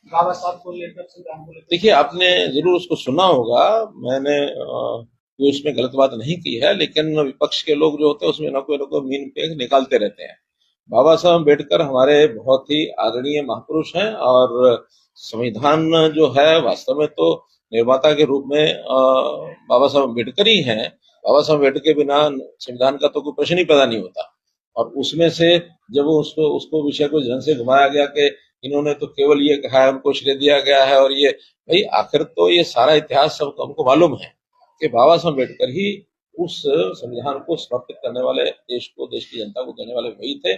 बाबा साहब को लेकर, संविधान को लेकर? देखिए, आपने जरूर उसको सुना होगा। मैंने कोई उसमें गलत बात नहीं की है, लेकिन विपक्ष के लोग जो होते हैं उसमें न कोई मीन पेग निकालते रहते हैं। बाबा साहब अम्बेडकर हमारे बहुत ही आदरणीय महापुरुष हैं, और संविधान जो है वास्तव में तो निर्माता के रूप में बाबा साहब अम्बेडकर ही हैं। बाबा साहब अम्बेडकर के बिना संविधान का तो कोई प्रश्न ही पैदा नहीं होता। और उसमें से जब उसको उसको विषय को जन से घुमाया गया कि इन्होंने तो केवल ये कहा है, उनको श्रेय दिया गया है, और ये भाई आखिर तो ये सारा इतिहास सब हमको मालूम है कि बाबा साहब अम्बेडकर ही उस संविधान को समर्पित करने वाले, देश को, देश की जनता को देने वाले वही थे।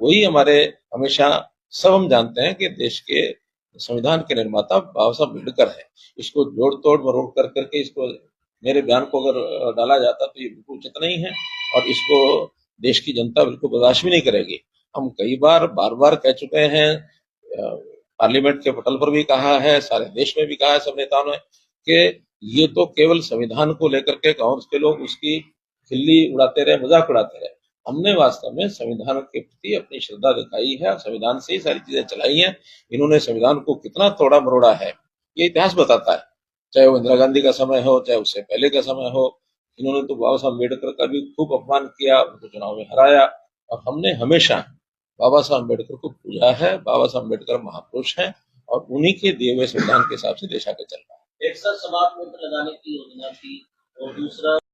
वही हमारे हमेशा, सब हम जानते हैं कि देश के संविधान के निर्माता बाबा साहब अम्बेडकर है। इसको जोड़ तोड़ मरोड़ कर करके इसको, मेरे बयान को अगर डाला जाता तो ये बिल्कुल उचित नहीं है, और इसको देश की जनता बिल्कुल बर्दाश्त भी नहीं करेगी। हम कई बार बार बार कह चुके हैं, पार्लियामेंट के पटल पर भी कहा है, सारे देश में भी कहा है सब नेताओं ने, कि ये तो केवल संविधान को लेकर के कांग्रेस के लोग उसकी खिल्ली उड़ाते रहे, मजाक उड़ाते रहे। हमने वास्तव में संविधान के प्रति अपनी श्रद्धा दिखाई है, और संविधान से ही सारी चीजें चलाई हैं। इन्होंने संविधान को कितना तोड़ा मरोड़ा है ये इतिहास बताता है, चाहे वो इंदिरा गांधी का समय हो, चाहे उससे पहले का समय हो। इन्होंने तो बाबा साहब अम्बेडकर का भी खूब अपमान किया, उनको चुनाव में हराया, और हमने हमेशा बाबा साहब अम्बेडकर को पूजा है। बाबा साहब अम्बेडकर महापुरुष हैं, और उन्हीं के दिए हुए संविधान के हिसाब से देश आगे चल रहा है। एक सर समाज में लगाने की योजना थी, और दूसरा